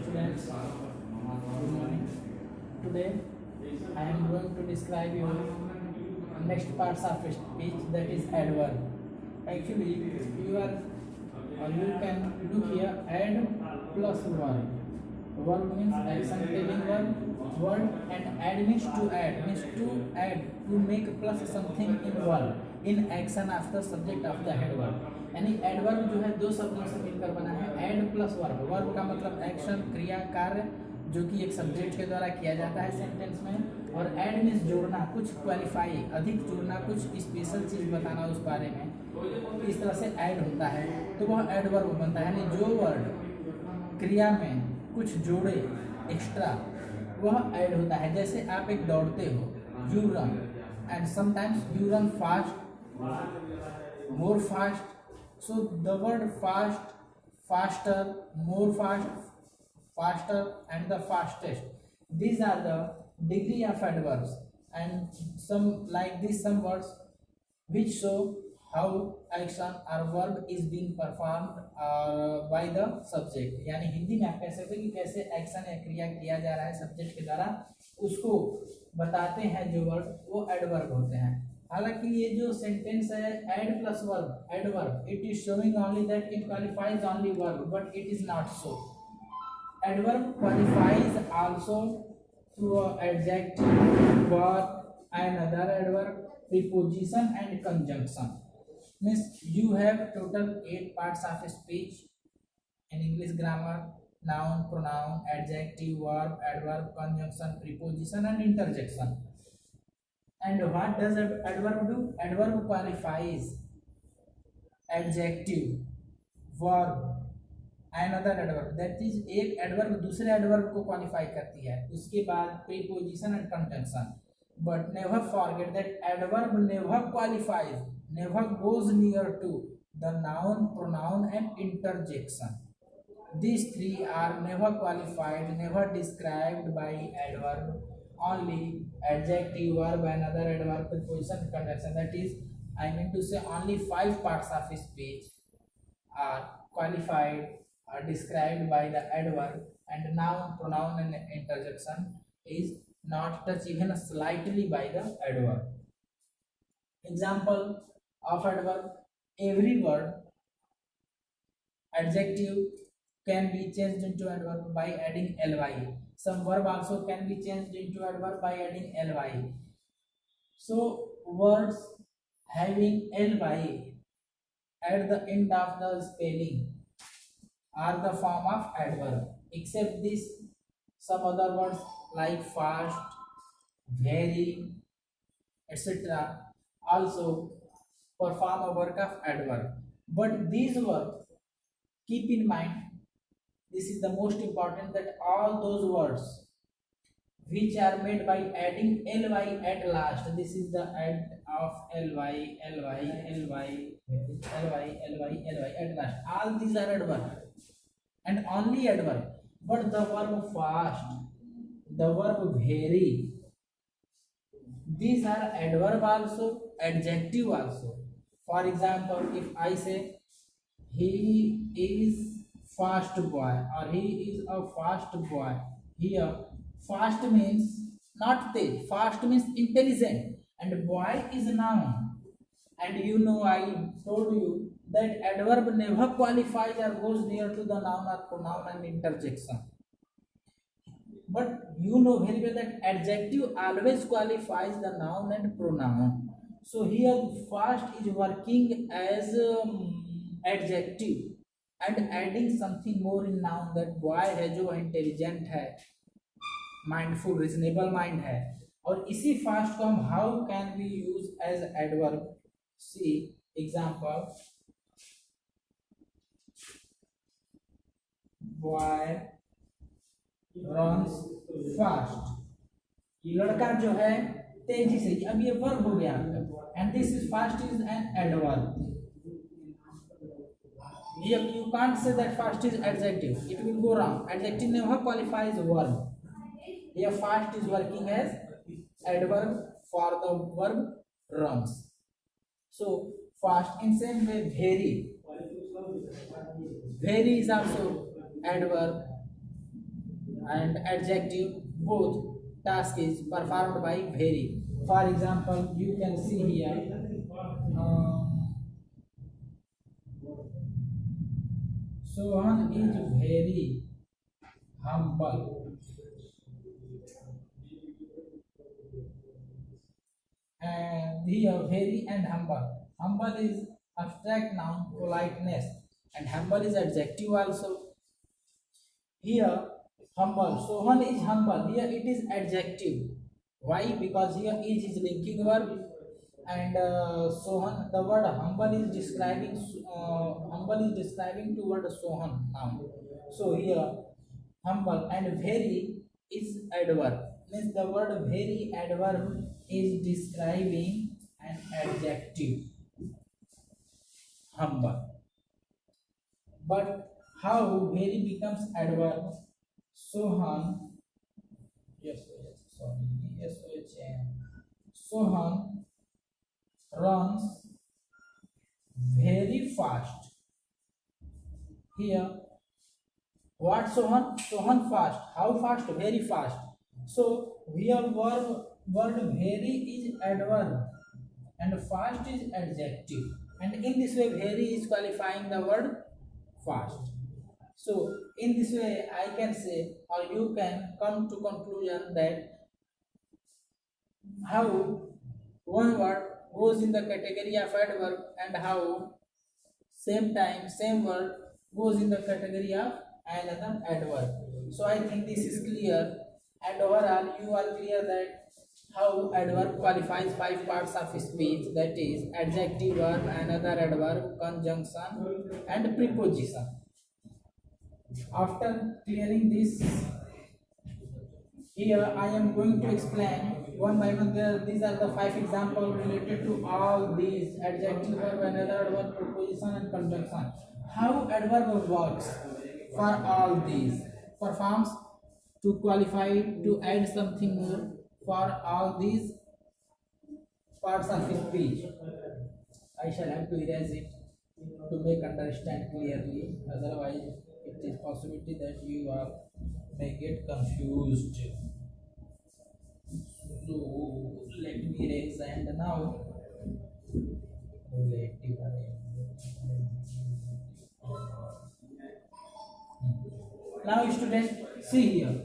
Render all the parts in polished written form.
students, good morning. Today I am going to describe you next parts of speech, that is adverb. Actually, you can look here, add plus verb. Verb means action telling word, and add means to add to make plus something in verb, in action after subject of the adverb. यानी adverb जो है दो शब्दों से मिलकर बना है, ad plus verb. Verb का मतलब एक्शन, क्रिया, कार्य जो कि एक सब्जेक्ट के द्वारा किया जाता है सेंटेंस में, और एड मीन्स जोड़ना, कुछ क्वालिफाई, अधिक जोड़ना, कुछ स्पेशल चीज बताना उस बारे में. इस तरह से ऐड होता है तो वह एडवर्ब बनता है. यानी जो वर्ड क्रिया में कुछ जोड़े एक्स्ट्रा वह ऐड होता है. जैसे आप एक दौड़ते हो, you run, and sometimes you run fast, more fast. So the word fast, faster, more fast, faster, and the fastest. These are the degree of adverbs, and some like this, some words which show how action or verb is being performed by the subject. यानी हिंदी में आप कह सकते हैं कि कैसे action या क्रिया किया जा रहा है सब्जेक्ट के द्वारा, उसको बताते हैं जो वर्ड, वो एडवर्ब होते हैं. हालांकि ये जो सेंटेंस है ad plus verb, adverb, it is showing only that it qualifies only verb, but it is not so. Adverb qualifies also through adjective, verb, and other adverb, preposition and conjunction. Means you have total 8 parts of speech in English grammar: noun, pronoun, adjective, verb, adverb, conjunction, preposition, and interjection. And what does adverb do? Adverb qualifies adjective, verb, and other adverb. That is, एक adverb दूसरे adverb को qualify करती है. उसके बाद preposition and conjunction. But never forget that adverb never qualifies, never goes near to the noun, pronoun, and interjection. These three are never qualified, never described by adverb. Only adjective, verb, and other adverb, preposition, conjunction. That is, I mean to say, only 5 parts of speech are qualified or described by the adverb, and noun, pronoun, and interjection is not touched even slightly by the adverb. Example of adverb: every word. Adjective can be changed into adverb by adding ly. Some verb also can be changed into adverb by adding ly. So words having ly at the end of the spelling are the form of adverb. Except this, some other words like fast, very, etc. also perform a work of adverb. But these words, keep in mind, this is the most important, that all those words which are made by adding ly at last, this is the add of ly at last, all these are adverb and only adverb. But the verb fast, the verb very, these are adverb also, adjective also. For example, if I say he is fast boy, or he is a fast boy, here fast means not tej, fast means intelligent, and boy is noun. And you know, I told you that adverb never qualifies or goes near to the noun or pronoun and interjection. But you know very well that adjective always qualifies the noun and pronoun. So here fast is working as adjective and adding something more in noun, that boy है जो intelligent है, mindful, reasonable mind है. और इसी fast को हम how can we use as adverb. See example: boy runs fast, लड़का जो है तेजी से. अब ये वर्ब हो गया आपका, and this is fast is an adverb. You can't say that fast is adjective, it will go wrong. Adjective never qualifies verb. Here fast is working as adverb for the verb runs. So fast. In same way, very is also adverb. and adjective, both task is performed by very. For example, you can see here, Sohan is very humble, and here very and humble. Humble is abstract noun, politeness, and humble is adjective also. Here humble, Sohan is humble. Here it is adjective. Why? Because here is linking verb, and Sohan. The word humble is describing to word Sohan now. So here humble and very is adverb. Means the word very adverb is describing an adjective humble. But how very becomes adverb? Sohan, Sohan runs very fast. Here, what Sohan? Sohan fast. How fast? Very fast. So here word very is adverb and fast is adjective. And in this way, very is qualifying the word fast. So in this way, I can say, or you can come to conclusion that how one word goes in the category of adverb and how same time same word goes in the category of another adverb. So I think this is clear, and overall you are clear that how adverb qualifies 5 parts of speech, that is adjective, verb, another adverb, conjunction and preposition. After clearing this, here I am going to explain one by one. These are the 5 examples related to all these adjective, verb, another adverb, preposition and conjunction. How adverb works for all these, performs, to qualify, to add something more for all these parts of speech. I shall have to erase it to make understand clearly, otherwise it is possibility that you are may get confused. So let me erase, and now relative. Now student, see here.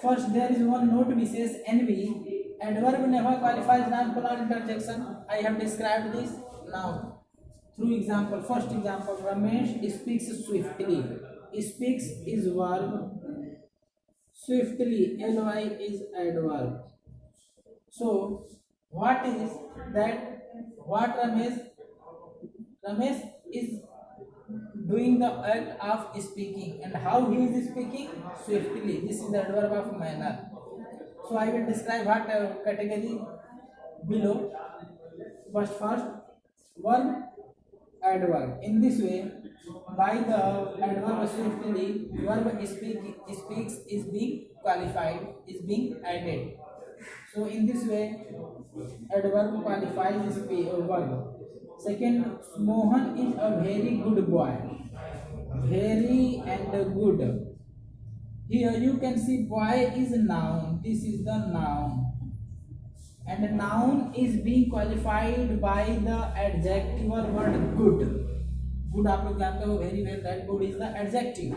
First there is one note which says NB. Adverb never qualifies non-plural interjection. I have described this. Now through example, first example, Ramesh speaks swiftly. Speaks is verb, swiftly, ly is adverb. So what is that? What Ramesh is doing the act of speaking, and how he is speaking? Swiftly. This is the adverb of manner. So I will describe what category below. First verb, adverb. In this way, by the adverb swiftly, verb speaks is being qualified, is being added. So in this way, adverb qualifies verb. Second, Mohan is a very good boy. Very and good. Here you can see boy is noun. This is the noun. And noun is being qualified by the adjective or word good. Good आप लोग जानते हो very well that good is the adjective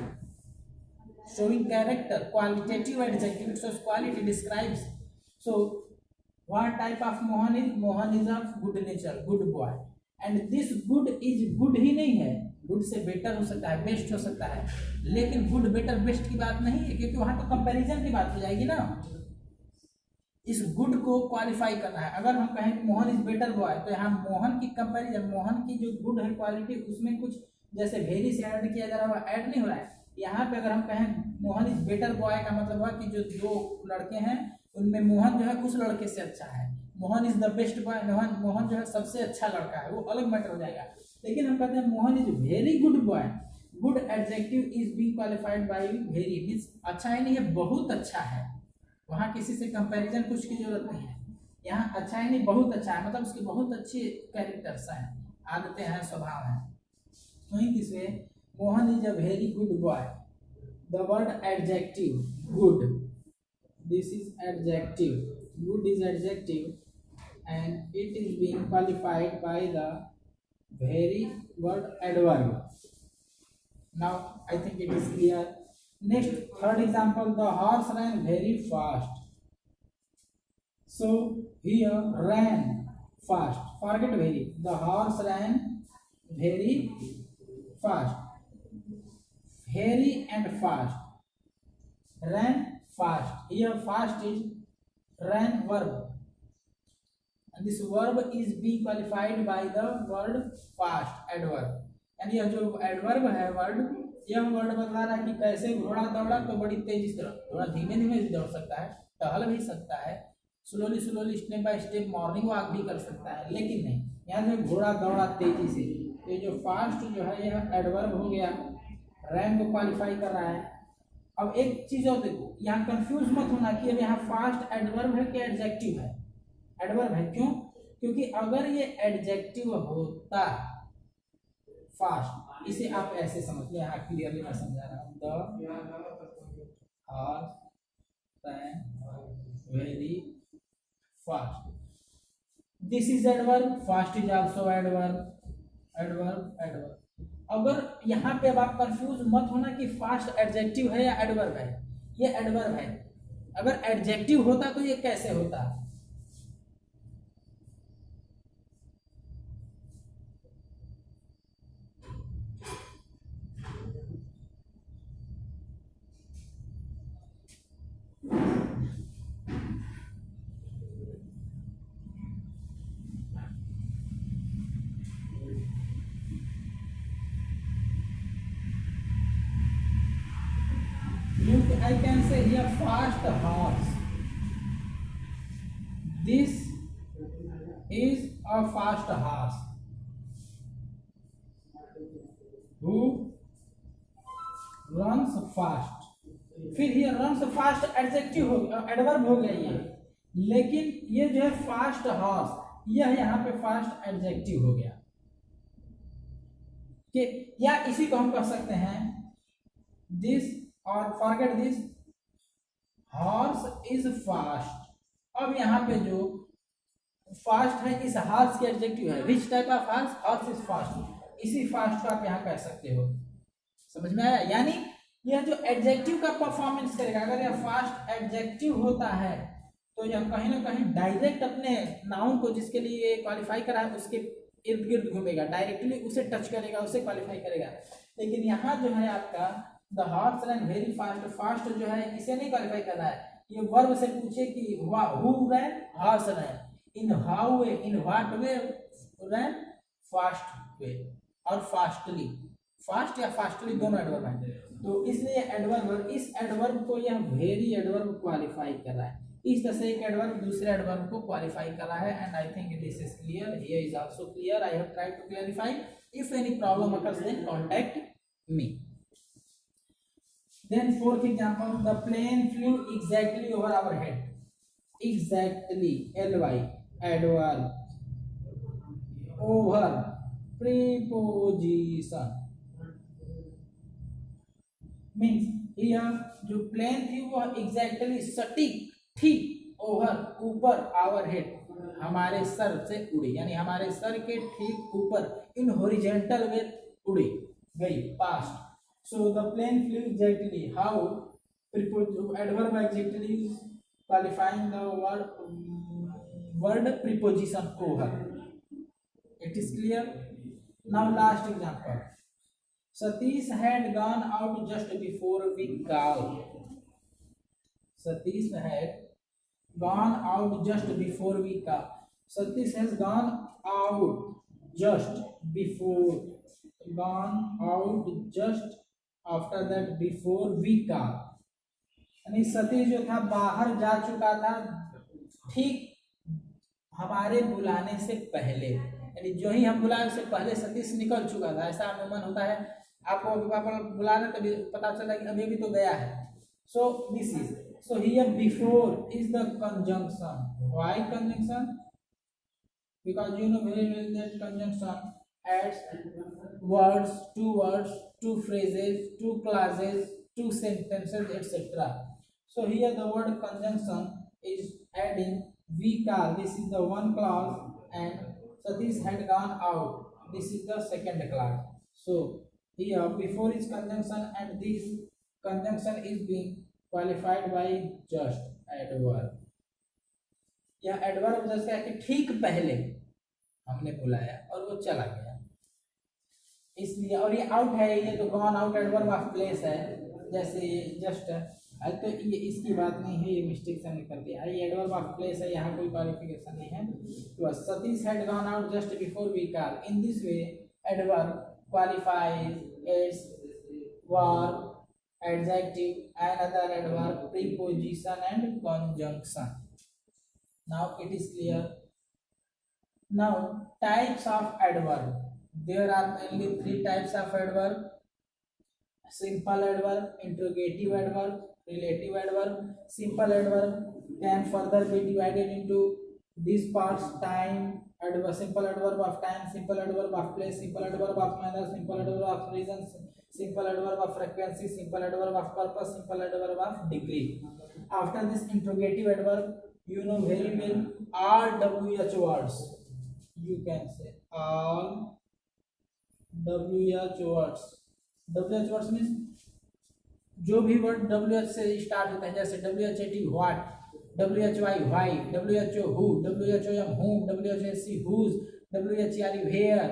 showing character, qualitative adjective. It shows quality, describes. So what type of Mohan is? Mohan is of good nature, good boy. And this good is good ही नहीं है, good से better हो सकता है, best हो सकता है, लेकिन good better best की बात नहीं है, क्योंकि वहां तो कंपैरिजन की बात हो जाएगी ना. इस गुड को क्वालिफाई करना है. अगर हम कहें कि मोहन इज बेटर बॉय, तो यहाँ मोहन की कंपैरिजन, मोहन की जो गुड है क्वालिटी, उसमें कुछ जैसे वेरी से ऐड किया जा रहा है, ऐड नहीं हो रहा है. यहाँ पे अगर हम कहें मोहन इज बेटर बॉय का मतलब हुआ कि जो 2 लड़के हैं उनमें मोहन जो है उस लड़के से अच्छा है. Mohan is the best boy, Mohan जो है सबसे अच्छा लड़का है, वो अलग मैटर हो जाएगा. लेकिन हम कहते हैं Mohan is very good boy. Good adjective is being qualified by very, means अच्छा ही नहीं है, बहुत अच्छा है. वहाँ किसी से कंपैरिजन कुछ की जरूरत नहीं है. यहाँ अच्छा ही नहीं, बहुत अच्छा है, मतलब उसके बहुत अच्छे कैरेक्टर्स हैं, आदतें हैं, स्वभाव हैं. तो इन this way Mohan is a very good boy. the word adjective good. This is adjective. Good is adjective, and it is being qualified by the very word adverb. Now I think it is clear. Next, third example, the horse ran very fast. So here ran fast, forget very. The horse ran very fast. Very and fast. Ran fast. Here fast is ran verb, and this verb is being qualified by the word fast, adverb. and यह जो adverb है word, यह word बता रहा है कि कैसे घोड़ा दौड़ा, तो बड़ी तेजी से दौड़ा, थोड़ा धीमे धीमे भी दौड़ सकता है, टहल भी सकता है, slowly slowly step by step morning walk भी कर सकता है, लेकिन नहीं, यहाँ जो घोड़ा दौड़ा तेजी से, ये जो फास्ट जो है यह एडवर्ब हो गया, रैन को क्वालिफाई कर रहा है। अब एक चीज और देखो, यहाँ कंफ्यूज मत होना कि अब यहाँ फास्ट एडवर्ब है कि एडजेक्टिव है। एडवर्ब है, क्यों? क्योंकि अगर ये एडजेक्टिव होता फास्ट, इसे आप ऐसे समझ लो, यहाँ क्लियरली मैं समझा रहा हूँ, the horse rain very fast, this is adverb, fast is also adverb, adverb adverb. अगर यहाँ पे अब आप कंफ्यूज मत होना कि फास्ट एडजेक्टिव है या एडवर्ब है, ये एडवर्ब है। अगर एडजेक्टिव होता तो ये कैसे होता? I can say here fast horse. This is a fast horse who runs fast. फिर ये runs fast एडजेक्टिव हो गया, एडवर्ब हो गया ये, लेकिन ये जो है फास्ट हॉर्स, यह यहाँ पे फास्ट एडजेक्टिव हो गया कि, या इसी को हम कह सकते हैं दिस, और forget this, horse is fast. अब यहाँ पे जो फास्ट है इस हॉर्स के एडजेक्टिव है, which type of horse? Horse is fast. इसी फास्ट को आप यहाँ कह सकते हो, समझ में आया? यानी यह जो एडजेक्टिव का परफॉर्मेंस करेगा, अगर यह फास्ट एडजेक्टिव होता है तो यह कहीं ना कहीं डायरेक्ट अपने नाउन को जिसके लिए क्वालिफाई करा है उसके इर्द गिर्द घूमेगा, डायरेक्टली उसे टच करेगा, उसे क्वालिफाई करेगा। लेकिन यहाँ जो है आपका the horse run very fast, fast जो है इसे नहीं क्वालिफाई कर रहा है, ये वर्ब से पूछे कि who ran, horse ran, in how way, in what way ran, fast way और फास्टली, फास्ट या फास्टली दोनों एडवर्ब हैं, तो इसलिए एडवर्ब, इस एडवर्ब को यह वेरी एडवर्ब क्वालिफाई कर रहा है। इस तरह से एक एडवर्ब दूसरे एडवर्ब को क्वालिफाई कर रहा है, and I think this is clear, here is also clear, I have tried to clarify. If any problem occurs then contact me. Then fourth example, the plane flew exactly over our head. Exactly, ly, adverb, over, preposition, means here जो plane थी वो exactly सटीक थी, over ऊपर, our head हमारे sir से उड़ी, यानी हमारे सर के ठीक ऊपर, इन हॉरिजॉन्टल वे उड़ी गई, past. So the plane flew exactly. How? Adverb exactly qualifying the word preposition over. It is clear. Now last example. Satish had gone out just before we called. Satish had gone out just before we called. Satish has gone out just before. Gone out just after that before we का, यानी सतीश जो था बाहर जा चुका था ठीक हमारे बुलाने से पहले, यानी जो ही हम बुलाए उससे पहले सतीश निकल चुका था। ऐसा अमूमन होता है, आपको अभी पापा बुला रहे तभी पता चला कि अभी भी तो गया है। So this is, so here before is the conjunction. Why conjunction? Because you know very well that conjunction adds words, two phrases, two clauses two sentences, etc. So here the word conjunction is adding we car. This is the one clause, and Satish had gone out. This is the second clause. So here before is conjunction, and this conjunction is being qualified by just adverb. या adverb जैसे है कि ठीक पहले हमने बुलाया और वो चला गया, इसलिए। और ये आउट है, ये तो gone out adverb of place है, जैसे जस्ट तो ये इसकी बात नहीं है, ये मिस्टेक से हमने कर दिया। ये एडवर्ब ऑफ प्लेस है, यहाँ कोई क्वालिफिकेशन नहीं है। तो Satish had gone out just before we call. In this way adverb qualifies its verb, adjective and other adverb, preposition and conjunction. Now it is clear. Now types of adverb. There are mainly three types of adverb: simple adverb, interrogative adverb, relative adverb. Simple adverb can further be divided into these parts: time adverb, simple adverb of time, simple adverb of place, simple adverb of manner, simple adverb of reason, simple adverb of frequency, simple adverb of purpose, simple adverb of degree. After this interrogative adverb, you know very well all WH words. You can say all WH words. WH words means जो भी word WH से start होता है, जैसे WHAT what, WHY why, WHO who, WHOM whom, WHSC whose, WHERE where,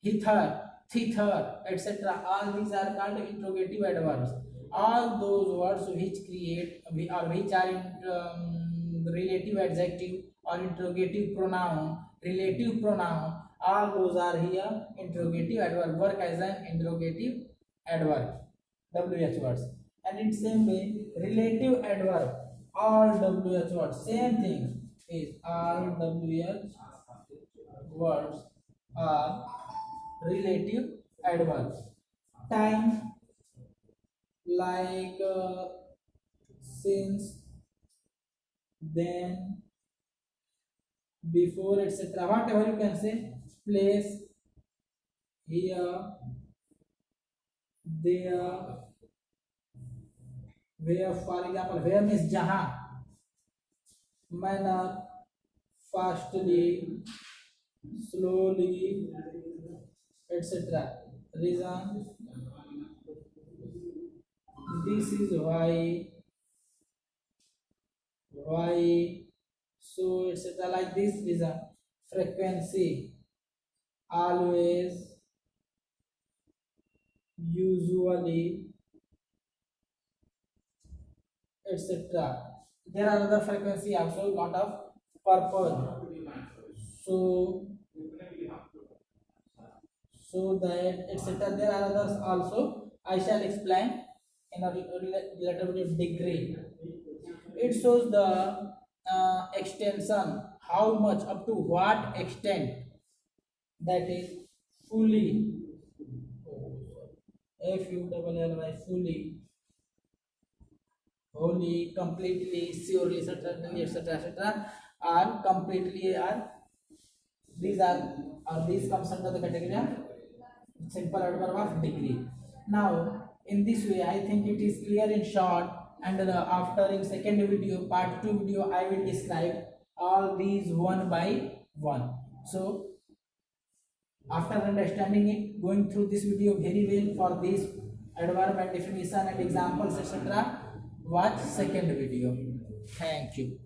hither, thither, etc. All these are called interrogative adverbs. All those words which create or which are relative adjective or interrogative pronoun, relative pronoun, all those are here interrogative adverb, work as an interrogative adverb, WH words. And in same way relative adverb, all WH words, same thing is all WH words are relative adverbs. Time, like since, then, before, etc. Whatever you can say. Place, here, there, where. For example, where means jahan, manner, fastly, slowly, etc. Reason, this is why, so, etc. Like this. Reason, frequency, always, usually, etc. There are other frequency also, lot of purpose. So that, etc. There are others also. I shall explain in a little bit of degree. It shows the extension, how much, up to what extent, that is fully, FULLY, fully, wholly, completely, surely, certainly, etc., etc. Are completely, are these comes under the category of simple adverb of degree. Now in this way I think it is clear in short, and after in second video, part 2 video, I will describe all these one by one. So after understanding it, going through this video very well for this adverb and definition and examples, etc., watch second video. Thank you.